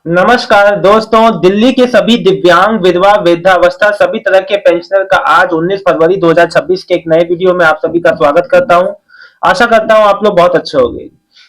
नमस्कार दोस्तों, दिल्ली के सभी दिव्यांग, विधवा, वृद्धावस्था सभी तरह के पेंशनर का आज 19 फरवरी 2026 के एक नए वीडियो में आप सभी का स्वागत करता हूं। आशा करता हूं आप लोग बहुत अच्छे होंगे।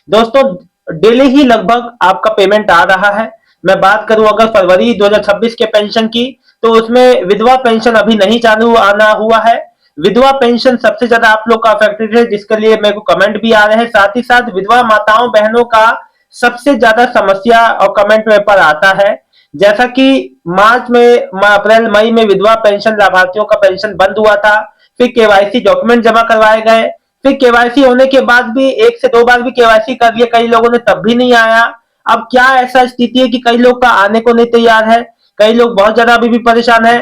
दोस्तों, डेली ही लगभग आपका पेमेंट आ रहा है। मैं बात करूं अगर फरवरी 2026 के पेंशन की, तो उसमें विधवा पेंशन अभी नहीं चालू आना हुआ है। विधवा पेंशन सबसे ज्यादा आप लोग का अफेक्टेड है, जिसके लिए मेरे को कमेंट भी आ रहे हैं। साथ ही साथ विधवा माताओं बहनों का सबसे ज्यादा समस्या और कमेंट में पर आता है। जैसा कि मार्च में, अप्रैल मई में विधवा पेंशन लाभार्थियों का पेंशन बंद हुआ था। फिर केवाईसी डॉक्यूमेंट जमा करवाए गए। फिर केवाईसी होने के बाद भी एक से दो बार भी केवाईसी कर लिए कई लोगों ने, तब भी नहीं आया। अब क्या ऐसा स्थिति है कि कई लोग का आने को नहीं तैयार है। कई लोग बहुत ज्यादा अभी भी परेशान है।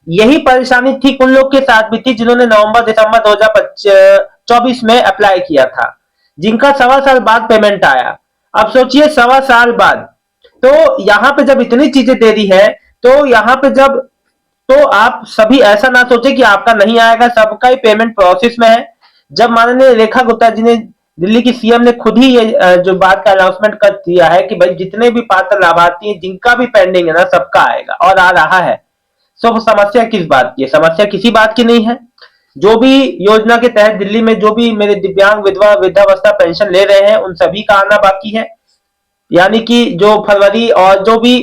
यही परेशानी ठीक उन लोग के साथ भी थी जिन्होंने नवंबर दिसंबर 2024 में अप्लाई किया था, जिनका 1.25 साल बाद पेमेंट आया। अब सोचिए 1.25 साल बाद, तो यहां पे जब इतनी चीजें देरी है, तो यहां पे जब, तो आप सभी ऐसा ना सोचे कि आपका नहीं आएगा, सबका ही पेमेंट प्रोसेस में है। जब माननीय रेखा गुप्ता जी ने, दिल्ली की सीएम ने खुद ही ये जो बात का अनाउंसमेंट कर दिया है कि भाई जितने भी पात्र लाभार्थी हैं जिनका भी पेंडिंग है ना, सबका आएगा और आ रहा है। सब समस्या किस बात की है? समस्या किसी बात की नहीं है। जो भी योजना के तहत दिल्ली में जो भी मेरे दिव्यांग, विधवा, वृद्धावस्था पेंशन ले रहे हैं, उन सभी का आना बाकी है। यानी कि जो फरवरी और जो भी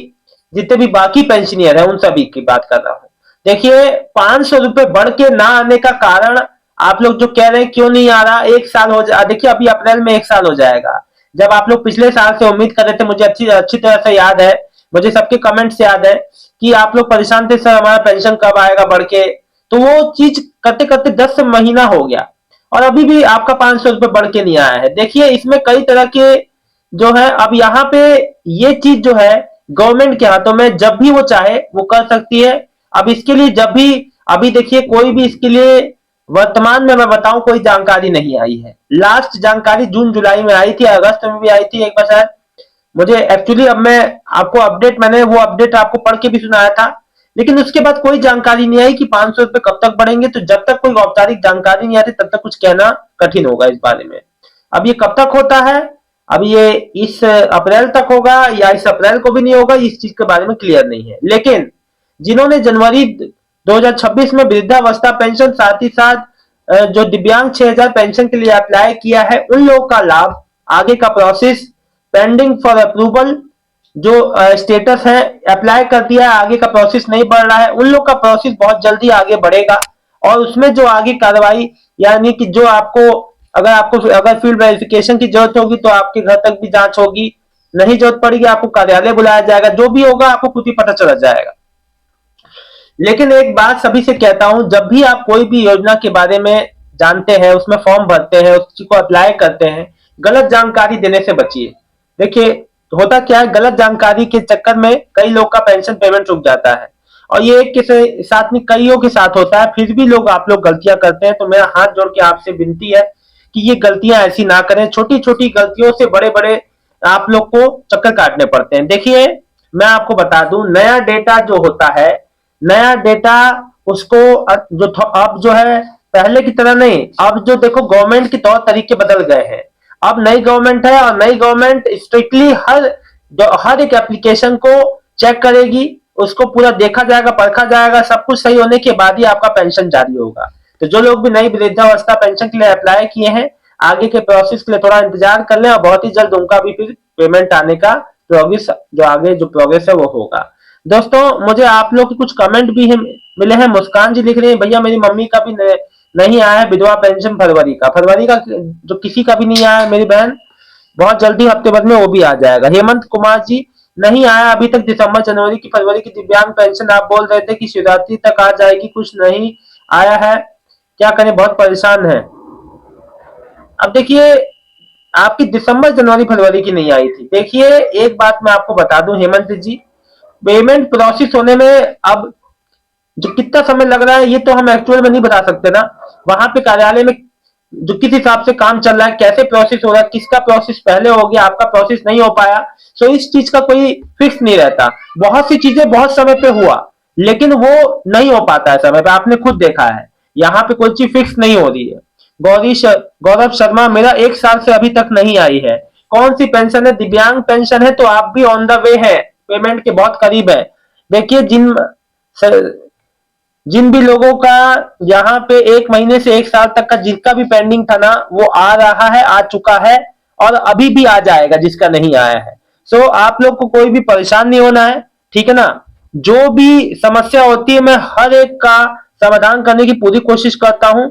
जितने भी बाकी पेंशनियर है, उन सभी की बात कर रहा हूं। देखिए, 500 रुपए बढ़ के ना आने का कारण, आप लोग जो कह रहे हैं क्यों नहीं आ रहा, एक साल हो जा, देखिए अभी अप्रैल में एक साल हो जाएगा। जब आप लोग पिछले साल से उम्मीद कर रहे थे, मुझे अच्छी अच्छी तरह से याद है, मुझे सबके कमेंट से याद है कि आप लोग परेशान थे, सर हमारा पेंशन कब आएगा बढ़ के। तो वो चीज करते करते 10 महीना हो गया और अभी भी आपका 500 रुपए बढ़ के नहीं आया है। देखिए, इसमें कई तरह के जो है, अब यहाँ पे ये चीज जो है गवर्नमेंट के हाथों में, जब भी वो चाहे वो कर सकती है। अब इसके लिए जब भी, अभी देखिए कोई भी इसके लिए वर्तमान में मैं बताऊं कोई जानकारी नहीं आई है। लास्ट जानकारी जून जुलाई में आई थी, अगस्त में भी आई थी एक बार शायद। मुझे एक्चुअली, अब मैं आपको अपडेट, मैंने वो अपडेट आपको पढ़ के भी सुनाया था, लेकिन उसके बाद कोई जानकारी नहीं आई कि 500 रुपए कब तक बढ़ेंगे। तो जब तक कोई औपचारिक जानकारी नहीं आती, तब तक कुछ कहना कठिन होगा इस बारे में। अब ये कब तक होता है, अब ये इस अप्रैल तक होगा या इस अप्रैल को भी नहीं होगा, इस चीज के बारे में क्लियर नहीं है। लेकिन जिन्होंने जनवरी 2026 में वृद्धावस्था पेंशन, साथ ही साथ जो दिव्यांग 6,000 पेंशन के लिए अप्लाई किया है, उन लोगों का लाभ, आगे का प्रोसेस पेंडिंग फॉर अप्रूवल, जो स्टेटस है अप्लाई कर दिया है, आगे का प्रोसेस नहीं बढ़ रहा है, उन लोग का प्रोसेस बहुत जल्दी आगे बढ़ेगा। और उसमें जो आगे कार्रवाई, यानी कि जो आपको, अगर फील्ड वेरिफिकेशन की जरूरत होगी तो आपके घर तक भी जांच होगी। नहीं जरूरत पड़ेगी, आपको कार्यालय बुलाया जाएगा, जो भी होगा आपको खुद ही पता चला जाएगा। लेकिन एक बात सभी से कहता हूं, जब भी आप कोई भी योजना के बारे में जानते हैं, उसमें फॉर्म भरते हैं, उस चीज को अप्लाई करते हैं, गलत जानकारी देने से बचिए। देखिए, होता क्या है, गलत जानकारी के चक्कर में कई लोग का पेंशन पेमेंट रुक जाता है। और ये एक के साथ नहीं, कईयों के साथ होता है। फिर भी लोग, आप लोग गलतियां करते हैं। तो मेरा हाथ जोड़ के आपसे विनती है कि ये गलतियां ऐसी ना करें। छोटी छोटी गलतियों से बड़े बड़े आप लोग को चक्कर काटने पड़ते हैं। देखिए, मैं आपको बता दूं, नया डेटा जो होता है, नया डेटा, उसको अब जो है पहले की तरह नहीं। अब जो देखो, गवर्नमेंट के तौर तरीके बदल गए हैं। अब नई गवर्नमेंट है और नई गवर्नमेंट स्ट्रिक्टली हर एक एप्लीकेशन को चेक करेगी, उसको पूरा देखा जाएगा, परखा जाएगा, सब कुछ सही होने के बाद ही आपका पेंशन जारी होगा। तो जो लोग भी नई वृद्धावस्था पेंशन के लिए अप्लाई किए हैं, आगे के प्रोसेस के लिए थोड़ा इंतजार कर लें और बहुत ही जल्द उनका भी फिर पेमेंट आने का प्रोग्रेस, जो आगे जो प्रोग्रेस है वो होगा। दोस्तों, मुझे आप लोग के कुछ कमेंट भी मिले हैं। मुस्कान जी लिख रहे हैं, भैया मेरी मम्मी का भी नहीं आया है विधवा पेंशन फरवरी का जो किसी का भी नहीं आया है मेरी बहन, बहुत जल्दी हफ्ते भर में वो भी आ जाएगा। हेमंत कुमार जी, नहीं आया अभी तक दिसंबर जनवरी की फरवरी की दिव्यांग पेंशन, आप बोल रहे थे कि शिवरात्रि तक आ जाएगी, कुछ नहीं आया है, क्या करें, बहुत परेशान है। अब देखिए, आपकी दिसंबर जनवरी फरवरी की नहीं आई थी। देखिए, एक बात मैं आपको बता दूं हेमंत जी, पेमेंट प्रोसेस होने में अब जो कितना समय लग रहा है, ये तो हम एक्चुअल में नहीं बता सकते ना। वहां पे कार्यालय में जो किस हिसाब से काम चल रहा है, कैसे प्रोसेस हो रहा है, किसका प्रोसेस पहले हो गया, आपका प्रोसेस नहीं हो पाया, सो इस चीज का कोई फिक्स नहीं रहता। बहुत सी चीजें बहुत समय पे हुआ, लेकिन वो नहीं हो पाता है समय पे, आपने खुद देखा है। यहाँ पे कोई चीज फिक्स नहीं हो रही है। गौरव शर्मा, मेरा 1 साल से अभी तक नहीं आई है। कौन सी पेंशन है? दिव्यांग पेंशन है, तो आप भी ऑन द वे है। पेमेंट के बहुत करीब है। देखिए जिन भी लोगों का यहाँ पे 1 महीने से 1 साल तक का जिनका भी पेंडिंग था ना, वो आ रहा है, आ चुका है और अभी भी आ जाएगा जिसका नहीं आया है। सो आप लोग को कोई भी परेशान नहीं होना है, ठीक है ना। जो भी समस्या होती है मैं हर एक का समाधान करने की पूरी कोशिश करता हूं।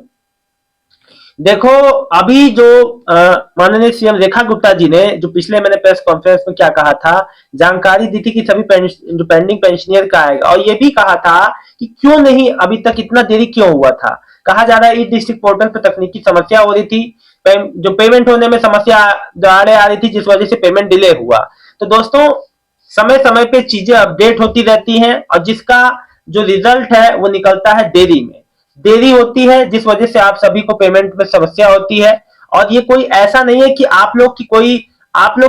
देखो, अभी जो माननीय सीएम रेखा गुप्ता जी ने जो पिछले मैंने प्रेस कॉन्फ्रेंस में क्या कहा था, जानकारी दी थी कि सभी जो पेंडिंग पेंशनियर का आएगा, और ये भी कहा था कि क्यों नहीं अभी तक इतना देरी क्यों हुआ था। कहा जा रहा है ई डिस्ट्रिक्ट पोर्टल पर तकनीकी समस्या हो रही थी, जो पेमेंट होने में समस्या आ रही थी, जिस वजह से पेमेंट डिले हुआ। तो दोस्तों, समय समय पे चीजें अपडेट होती रहती हैं और जिसका जो रिजल्ट है वो निकलता है देरी में। देरी होती है जिस वजह से आप सभी को पेमेंट में समस्या होती है। और ये कोई ऐसा नहीं है कि आप लोग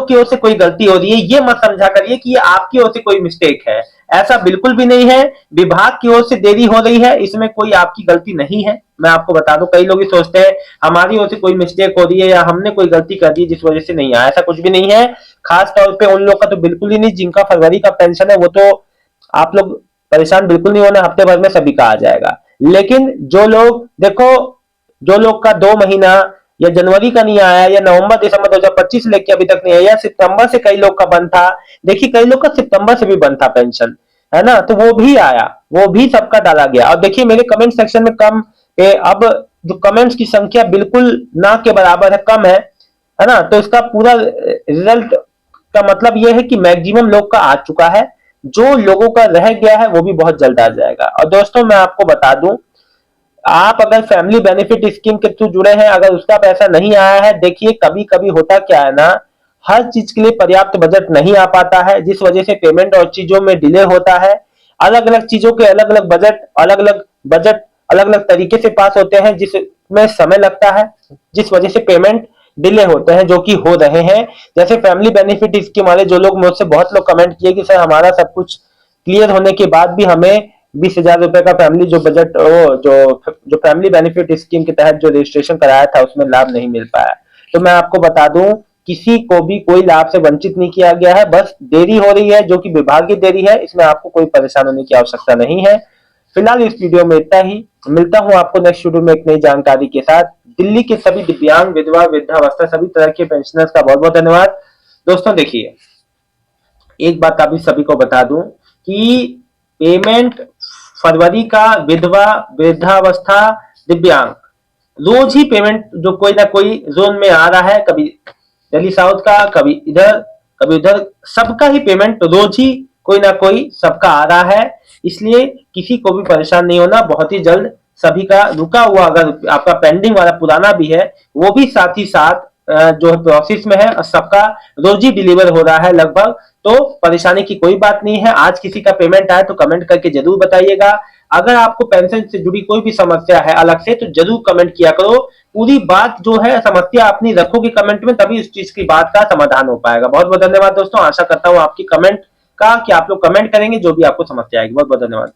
की ओर से कोई गलती हो रही है, ये मत समझा करिए कि ये आपकी ओर से कोई मिस्टेक है। ऐसा बिल्कुल भी नहीं है। विभाग की ओर से देरी हो रही है, इसमें कोई आपकी गलती नहीं है। मैं आपको बता दूं, कई लोग ये सोचते हैं हमारी ओर से कोई मिस्टेक हो रही है या हमने कोई गलती कर दी है जिस वजह से नहीं आया। ऐसा कुछ भी नहीं है। खास तौर पे उन लोग का तो बिल्कुल ही नहीं जिनका फरवरी का पेंशन है, वो तो आप लोग परेशान बिल्कुल नहीं होना, हफ्ते भर में सभी का आ जाएगा। लेकिन जो लोग देखो, जो लोग का 2 महीना या जनवरी का नहीं आया या नवंबर दिसंबर 2025 लेके अभी तक नहीं आया, या सितंबर से कई लोग का बंद था। देखिए, कई लोग का सितंबर से भी बंद था पेंशन, है ना, तो वो भी आया, वो भी सबका डाला गया। और देखिए मेरे कमेंट सेक्शन में अब जो कमेंट्स की संख्या बिल्कुल ना के बराबर है, कम है ना। तो इसका पूरा रिजल्ट का मतलब यह है कि मैक्सिमम लोग का आ चुका है। जो लोगों का रह गया है वो भी बहुत जल्द आ जाएगा। और दोस्तों, मैं आपको बता दूं, आप अगर फैमिली बेनिफिट स्कीम के थ्रू जुड़े हैं, अगर उसका पैसा नहीं आया है, देखिए कभी कभी होता क्या है ना, हर चीज के लिए पर्याप्त बजट नहीं आ पाता है, जिस वजह से पेमेंट और चीजों में डिले होता है। अलग अलग चीजों के अलग अलग बजट अलग अलग तरीके से पास होते हैं, जिसमें समय लगता है, जिस वजह से पेमेंट डिले होते हैं, जो कि हो रहे हैं। जैसे फैमिली बेनिफिट स्कीम वाले जो लोग, मुझसे बहुत लोग कमेंट किए कि सर हमारा सब कुछ क्लियर होने के बाद भी हमें 20,000 रुपए का फैमिली जो बजट वो जो फैमिली बेनिफिट स्कीम के तहत जो रजिस्ट्रेशन कराया था उसमें लाभ नहीं मिल पाया। तो मैं आपको बता दूं, किसी को भी कोई लाभ से वंचित नहीं किया गया है, बस देरी हो रही है जो कि विभागीय देरी है, इसमें आपको कोई परेशान होने की आवश्यकता नहीं है। फिलहाल इस वीडियो में इतना ही। मिलता हूं आपको नेक्स्ट वीडियो में एक नई जानकारी के साथ। दिल्ली के सभी दिव्यांग, विधवा, वृद्धावस्था सभी तरह के पेंशनर्स का बहुत बहुत धन्यवाद। दोस्तों देखिए, एक बात अभी सभी को बता दूं कि पेमेंट फरवरी का विधवा, वृद्धावस्था, दिव्यांग, रोज ही पेमेंट जो कोई ना कोई जोन में आ रहा है, कभी दिल्ली साउथ का, कभी इधर, कभी उधर, सबका ही पेमेंट रोज ही कोई ना कोई सबका आ रहा है। इसलिए किसी को भी परेशान नहीं होना, बहुत ही जल्द सभी का रुका हुआ, अगर आपका पेंडिंग वाला पुराना भी है, वो भी साथ ही साथ जो है प्रोसेस में है और सबका रोज ही डिलीवर हो रहा है लगभग। तो परेशानी की कोई बात नहीं है। आज किसी का पेमेंट आए तो कमेंट करके जरूर बताइएगा। अगर आपको पेंशन से जुड़ी कोई भी समस्या है अलग से, तो जरूर कमेंट किया करो। पूरी बात जो है, समस्या अपनी रखोगे कमेंट में, तभी उस चीज की बात का समाधान हो पाएगा। बहुत बहुत धन्यवाद दोस्तों। आशा करता हूँ आपकी कमेंट का कि आप लोग कमेंट करेंगे जो भी आपको समस्या आएगी। बहुत बहुत धन्यवाद।